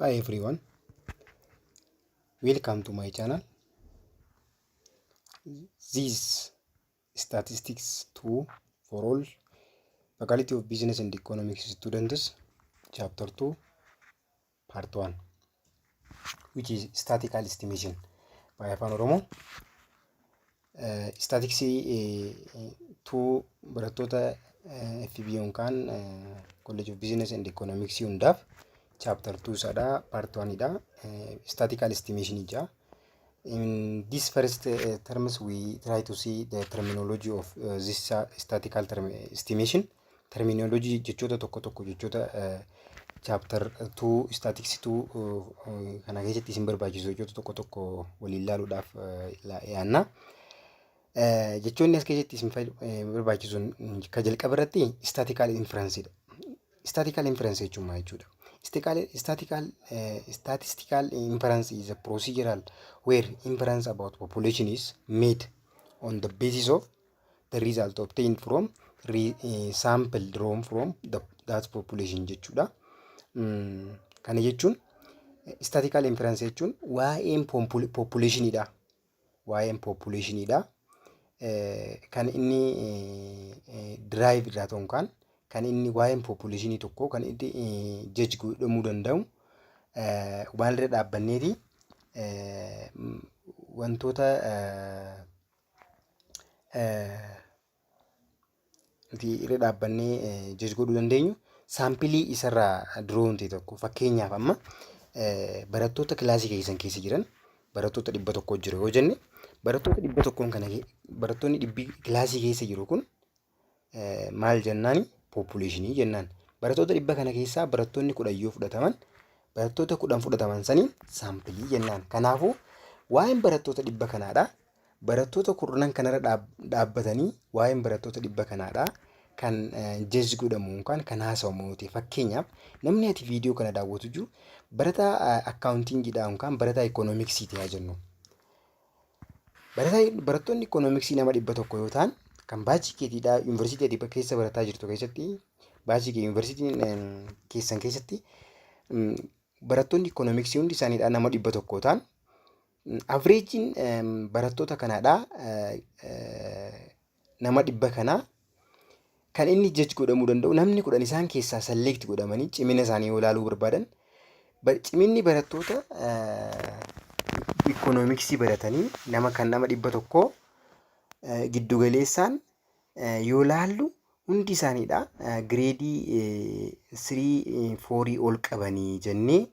Hi everyone, welcome to my channel. This statistics 2 for all faculty of business and economics students, chapter 2, part 1, which is statistical estimation by Afaan Oromoo. Statistics 2 barattoota FB yookaan College of Business and Economics hundaaf chapter 2 sadhaa part 1 dha. Statistical estimation ija. In this first terms, we try to see the terminology of this statistical estimation. Terminology jechoota tokko tokko jechoota chapter 2 statistics 2 kana keessatti isin barbaachisu jechoota tokko tokko waliin ilaaluudhaaf yaanna. Jechoonni as keessatti isin barbaachisu ka jalqaba irratti statistical inference dha. Statistical inference jechuun maal jechuudha? Statistical inference is a procedural where inference about population is made on the basis of the result obtained from sample drawn from that population jechuudha. Kana jechuun statistical inference jechuun waa'een populationidha. Waa'een populationidha. Kan inni drive irraa ta'uun kan inni waa'een populationii tokko kan inni judge godhamuu danda'u waalirra dhaabbanneeti wantoota irra dhaabbannee judge godhuu dandeenyu saampilii isarraa drawn ta'e tokko fakkeenyaaf amma barattoota kilaasii keessan keessa jiran barattoota 100 jiru yoo jenne barattoota 100 kana barattoonni 100 kilaasii keessa jiru kun maal jennaani populationii jennaan. Barattoota 100 kana keessaa barattoonni 10 yoo fudhataman barattoota 10 fudhataman saniin saampilii jennaan. Kanaafuu waa'een barattoota 100 kanaadha. Barattoota 10 kanarra dhaabbatanii waa'een barattoota 100 kanaadha kan judge godhamu yookaan kan haasawamu ta'e. Fakkeenyaaf namni ati viidiyoo kana daawwatu jiru barataa accountingidha yookaan barataa economicsii ta'aa jennu. Barattoonni economicsii nama 100 yoo ta'an kan baachii keetiidha yuunivarsiitii ati keessa barataa jirtu keessatti baachii kee yuunivarsiitiin keessan keessatti barattoonni economicsii hundi isaaniidha nama 100 ta'an averaging barattoota kanaadha nama 100 kanaa kan inni judge godhamuu danda'u namni 10 isaan keessaa select godhamanii cimina isaanii ilaaluu barbaadan ciminni barattoota economicsii baratanii nama 100 giddu galeessaan yoo laallu hundi isaaniidha gireedii 3 4 ol qabanii jennee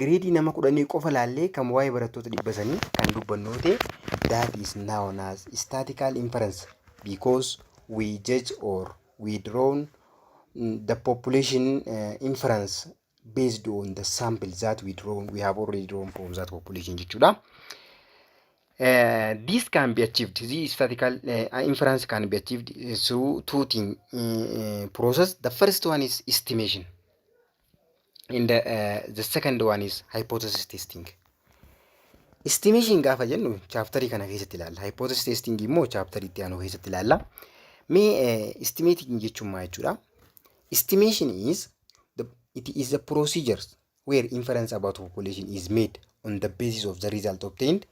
gireedii nama 10 qofa laallee kan waa'ee barattoota 100 kan dubbannu ta'e that is known as statistical inference because we judge or we draw the population inference based on the sample that we have already drawn from that population jechuudha. This can be achieved. This statistical inference can be achieved through two things process. The first one is estimation, and the second one is hypothesis testing. Estimation gaafa jennu chapter kana keessatti ilaalla. Hypothesis testing immoo chapter itti aanu keessatti ilaalla. Mee estimating jechuun maal jechuudha? Estimation is a procedure where inference about population is made on the basis of the result obtained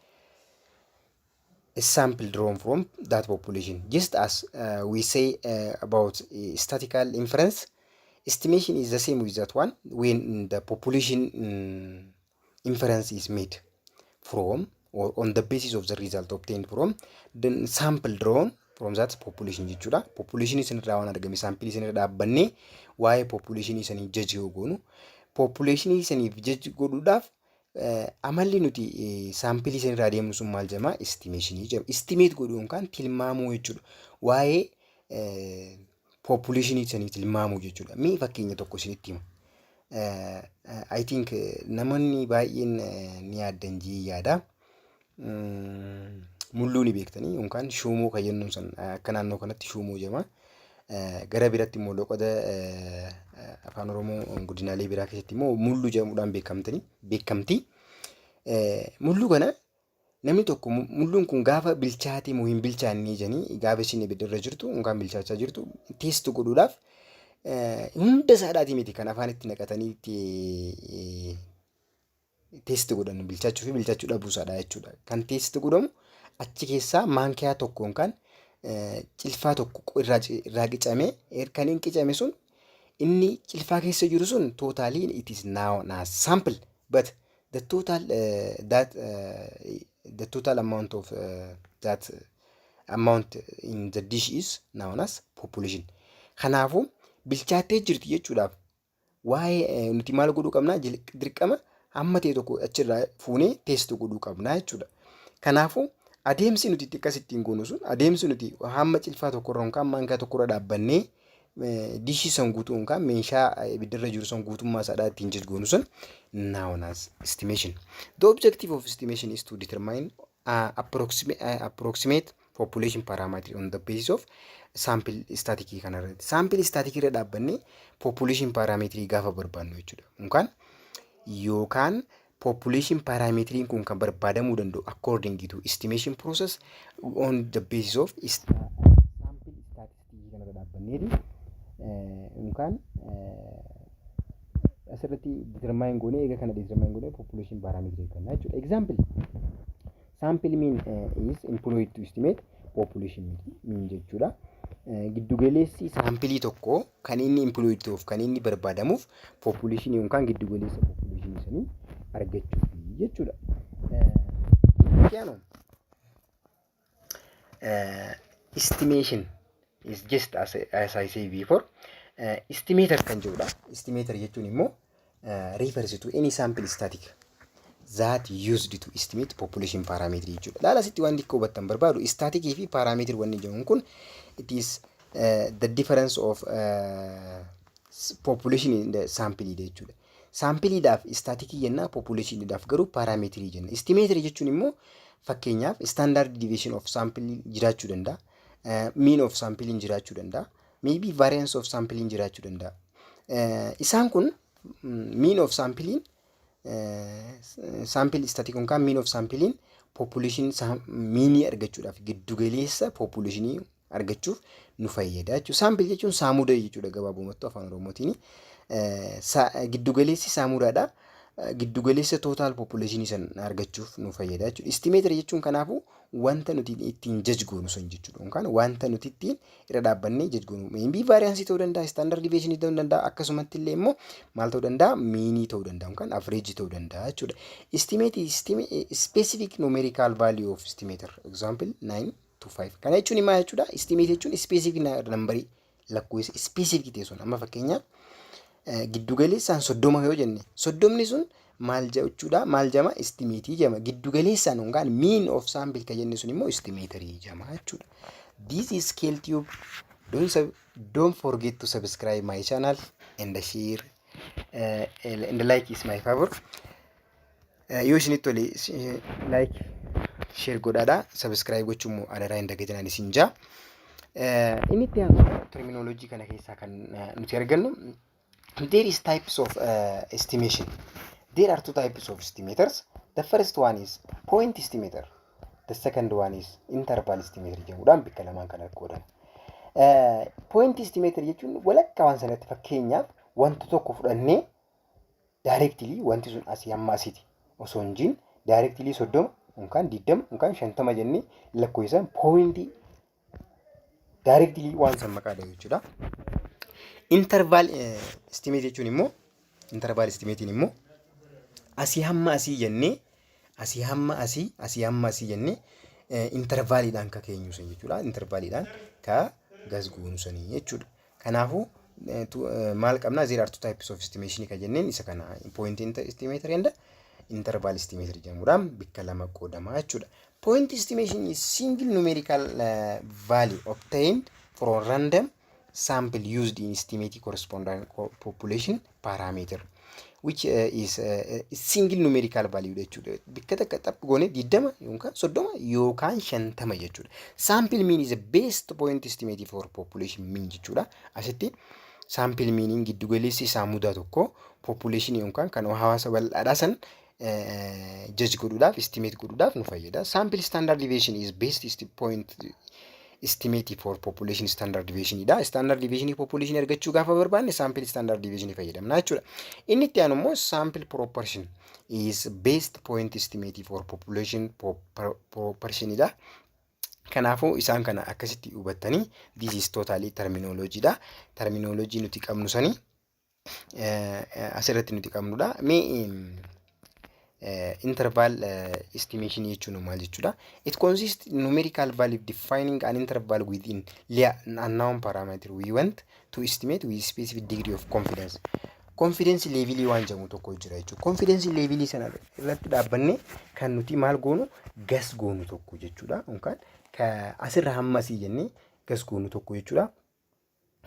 a sample drawn from that population. Just as we say about statistical inference, estimation is the same with that one when the population inference is made from or on the basis of the result obtained from the sample drawn from that population jechuudha. Population isin irraa waan argame sample isin irraa dhaabbannee waa'ee population isanii judge goonu population isaniif judge godhuudhaaf amalli nuti saampilii isin irraa deemnu sun maal jedhama? Estimation jedhama. Estimate godhuun kan tilmaamuu jechuudha. Waa'ee population isanii tilmaamuu jechuudha. Mee fakkeenya tokko isinitti hima. I think namoonni baay'een ni yaaddan jee yaada. Mulluu ni beektanii yookaan shuumuu kan jennuun san akka naannoo kanatti shuumuu jedhama. Gara biratti immoo loqoda afaan Oromoo godinaalee biraa keessatti immoo mulluu jedhamuudhaan beekamti. Mulluu kana namni tokko mulluun kun gaafa bilchaatee moo hin bilchaanne jedhanii gaafa isin ibiddarra jirtu yookaan bilchaachaa jirtu teest godhuudhaaf hunda isaadhaatii miti kan afaan itti naqatanii itti teesti godhan bilchaachuu fi bilchaachuu dhabuusaadha jechuudha. Kan teesti godhamu achi keessaa maankiyaa tokkoon kan cilfaa tokko irraa qicamee kan hin qicame sun inni cilfaa keessa jiru sun totally it is now sample but the total amount of that amount in the dish is known as population. Kanaafuu bilchaatee jirti jechuudhaaf waa'ee nuti maal godhuu qabnaa dirqama hamma ta'e tokko achirraa fuunee teesti godhuu qabnaa jechuudha. Kanaafuu adeemsi nuti akkasittiin goonu sun adeemsi nuti hamma cilfaa tokkorra yookaan maankaa tokkorra dhaabbannee dishii san guutuu yookaan meeshaa ibiddarra jiru san guutummaa isaadhaa ittiin jijgoonu sun known as estimation. The objective of estimation is to determine approximate population parameter on the basis of sample static kanarratti. Sample static irra dhaabbannee population parameter gaafa barbaannu jechuudha. Yookaan population parameter kun kan barbaadamuu danda'u according to estimation process on the basis of sample statistic kanarra dhaabbanneeti. Yookaan asirratti determine goonee eega kana determine goonee population parameter kanna jechuudha. Example, sample mean is employed to estimate population mean jechuudha. Giddugaleessi saampilii tokko kan inni employed ta'uuf kan inni barbaadamuuf population yookaan giddugaleessa population sanii argachuuf jechuudha. Estimation is just as I say before. Estimator kan jedhudha. Estimator jechuun immoo refers to any sample static that used to estimate population parameter jechuudha. Laala asitti waan xiqqoo hubattan barbaadu static fi parameter wanni jedhamu kun it is the difference of population in the sample jechuudha. Sample daaf static jenna, population daaf garuu parameter jenna. Estimator jechuun immoo fakkeenyaaf standard deviation of sample jiraachuu danda'a. Mean of sampling jiraachuu danda'a. Maybe variance of sampling jiraachuu danda'a. Isaan kun mean of sampling sample static yookaan mean of sampling population mean argachuudhaaf giddugaleessa population argachuuf nu fayyada jechuudha. Sample jechuun saamuda jechuudha gabaabumatti afaan Oromootiin. Giddugaleessi saamudaadha. Giddugaleessa total population san argachuuf nu fayyada jechuudha. Estimator jechuun kanaafuu wanta nuti ittiin judge goonu sun jechuudha. Yookaan wanta nuti ittiin irra dhaabbannee judge goonu. Maybe variance ta'uu danda'a, standard deviation ta'uu danda'a, akkasumatti illee immoo maal ta'uu danda'a, mean ta'uu danda'a yookaan average ta'uu danda'a jechuudha. Estimate specific numerical value of estimator. Example 9 to 5. Kana jechuun maal jechuudha? Estimate jechuun specific number lakkoofsa specific ta'e sun amma fakkeenyaaf giddugaleessaan 30 yoo jenne 30 sun maal jechuudha? Maal jama? Estimate jama. Giddugaleessaan yookaan mean of sample ka jenne sun immoo estimatory jama jechuudha. This is Scale Tube. Don't forget to subscribe my channel and share and like is my favor. Yoo isinitti tole like share godhaadha, subscribe gochuun adaraa hin dagatinaan isin jaa. Inni itti aanu terminology kana keessaa kan nuti argannu. There is types of estimation. There are two types of estimators. The first one is point estimator. The second one is interval estimator. Jedhamuudhaan bikka lamaan kana qoodama. Point estimator jechuun walakkaa waan sanatti fakkeenyaaf wanta tokko fudhannee directly wanti sun asii hamma asiiti osoo hin jiin directly 30 yookaan 20 yookaan 50 jennee lakkoofsaan point directly waan san maqaa dhahu jechuudha. Interval estimate jechuun immoo interval estimating immoo asii hamma asii jennee asii hamma asii jennee intervaliidhaan ka keenyu san jechuudha. Intervaliidhaan ka gasgoonu sanii jechuudha. Kanaafuu maal qabna? There are two types of estimation ka jenneen isa kana point estimator and interval estimator jedhamuudhaan bikka lama qoodama jechuudha. Point estimation is single numerical value obtained from random sample used in estimating corresponding population parameter, which is single numerical value jechuudha. Bikka takka xaphi goone 20 yookaan 30 yookaan 50 jechuudha. Sample mean is the best point estimate for population mean jechuudha. Asitti sample meaning giddugaleessi isaa mudaa tokko population yookaan kan hawaasa bal'aadhaa san judge godhuudhaaf estimate godhuudhaaf nu fayyada. Sample standard deviation is best point estimate for population standard deviation dha. Standard deviation population argachuu gaafa barbaanne sample standard deviation fayyadamna jechuudha. Inni itti aanu immoo sample proportion is best point estimate for population proportion dha. Kanaafuu isaan kana akkasitti hubattanii this is totally terminology dha. Terminology nuti qabnu sanii asirratti nuti qabnudha. Interval estimation jechuun maal jechuudha? It consists in numerical value defining an interval within an unknown parameter we want to estimate with specific degree of confidence. Confidence level waan jedhamu tokko jira jechuudha. Confidence level sana irratti dhaabbanne kan nuti maal goonu gas goonu tokko jechuudha. Yookaan asirra hammasii jennee gas goonu tokko jechuudha.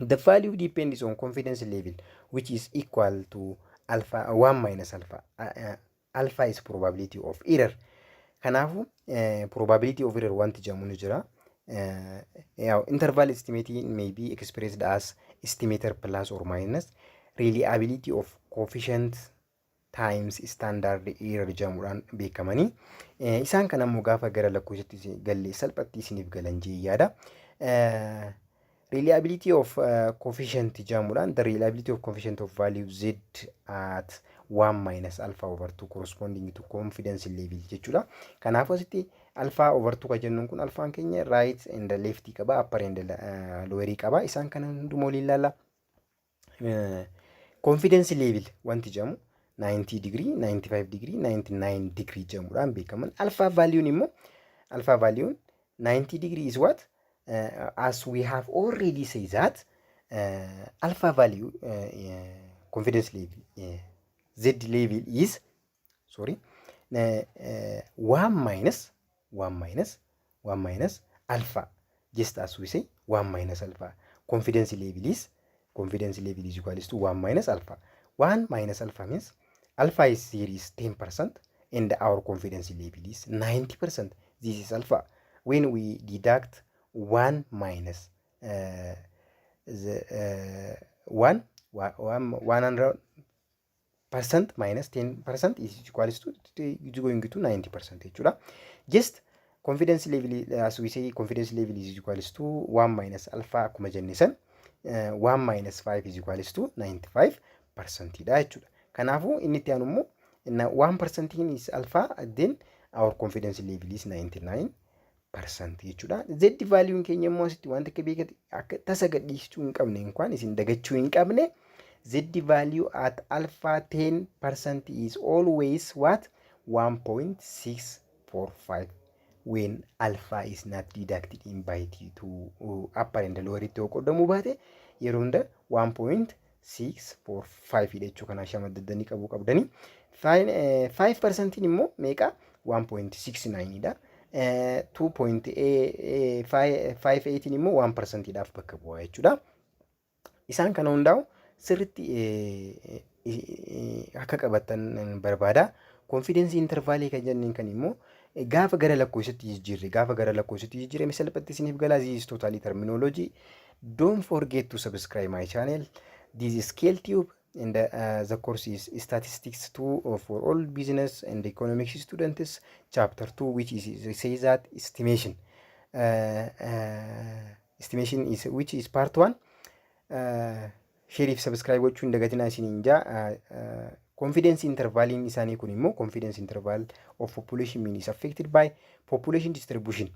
The value depends on confidence level which is equal to alpha 1 minus alpha. Alpha is probability of error. Kanaafu probability of error wanti jedhamu jira. Interval estimating may be expressed as estimator plus or minus reliability of coefficient times standard error jedhamuudhaan beekamanii. Isaan kana immoo gaafa gara lakkoofsatti galle salphatti isiniif galan yaada. Reliability of coefficient jedhamuudhaan the reliability of coefficient of value z at 1 minus alpha over 2 corresponding to confidence level jechuudha. Kanaafuu asitti alpha over 2 jennuun kun alfaan keenya right and left qaba, upper and lower qaba. Isaan kana hundumaa waliin ilaalla. Confidence level wanti jedhamu 90 degree, 95 degree, 99 degree jedhamuudhaan beekaman. Alpha value immoo alpha value 90 degree is what? As we have already said that alpha value confidence level z level is 1 minus alpha, just as we say 1 minus alpha. Confidence level is equals to 1 minus alpha. 1 minus alpha means alpha is here is 10% and our confidence level is 90%. This is alpha. When we deduct 1 minus 100% minus 10% is equals to going to 90% jechuudha. Just confidence level, as we say, confidence level is equals to 1 minus alpha akkuma jenne san 1 minus 5 is equals to 95% dha jechuudha. Kanaafuu inni itti aanu immoo 1% is alpha, then our confidence level is 99% jechuudha. Z value keenya immoo asitti wanta akka beekate akka tasa gadhiisuu hin qabne inkaan isin dagachuu hin qabne. Z value at alpha 10% is always what? 1.645 when alpha is not deducted in by to upper and lower itti qoodamuu baate yeroo hunda 1.645 jechuu kana shamaddanii qabdanii. 5% immoo meeqa? 1.69 dha. 2.58 immoo 1% dhaaf bakka bu'aa jechuudha. Isaan kana hundaa'u sirriitti akka qabatan barbaada. Confidence interval kan jenneen kan immoo gaafa gara lakkoofsatti jijjiirre salphatti isiniif galaa. This is totally terminology. Don't forget to subscribe my channel. This is Scale Tube and the course is Statistics 2 for all business and economics students, chapter 2, which says that estimation. Estimation is which is part 1. Share subscribe gochuu hin dagatinaa isiniin jaa. Confidence interval in isaanii kun immoo confidence interval of population mean is affected by population distribution.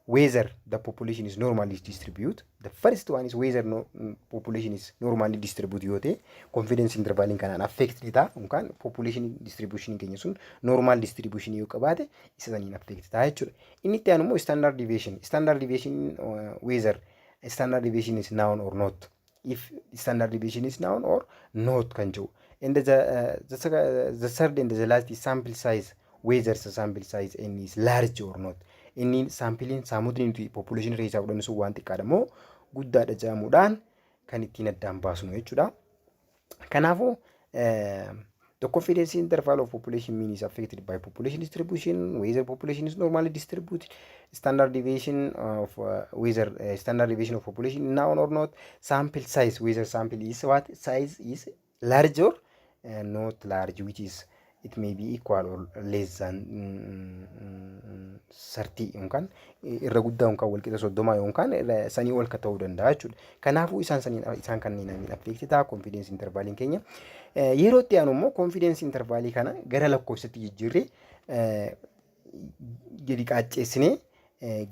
Whether the population is normally distributed. The first one is whether population is normally distributed yote confidence interval in kanaan affected ta unkan population distribution keenya sun normal distribution yoo qabaate isa saniin affected ta jechuudha. Inni itti aanu immoo standard deviation. Standard deviation whether standard deviation is known or not. If standard deviation is known or not kan jiru. And the third and the last is sample size, whether the sample size is large or not. Inni sampling saamutni population rate fudhannu sun waan xiqqaadha moo guddaadha jedhamuudhaan kan ittiin addaan baasnu jechuudha. Kanaafuu the confidence interval of population mean is affected by population distribution, whether population is normally distributed, standard deviation of whether standard deviation of population is known or not, sample size, whether sample is what size is large or not large, which is it may be equal or less than 30 yookaan irra guddaa yookaan wal qixa 30 yookaan sanii ol ka ta'uu danda'a jechuudha. Kanaafuu isaan kanneen affeekti ta'a confidence intervaliin keenya. Yeroo itti aanu immoo confidence intervalii kana gara lakkoofsatti jijjiirree gadi qaacceessinee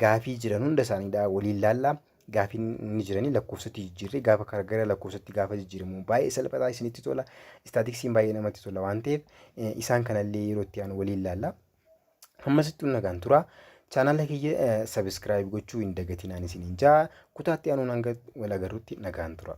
gaafii jiran hunda isaaniidha waliin laallaa. Gaafiin ni jiranii lakkoofsatti jijjiirree gaafa gara lakkoofsatti gaafa jijjiiramu baay'ee salphataa isinitti tola. Istaatiksiin baay'ee namatti tola waan ta'eef isaan kanallee yeroo itti aanu waliin laallaa. Hammasitti nagaan tura. Chaanala kiyya sabiskiraayib gochuu hin dagatinaan isiniin jaa. Kutaatti aanuun hanga wal agarruutti nagaan tura.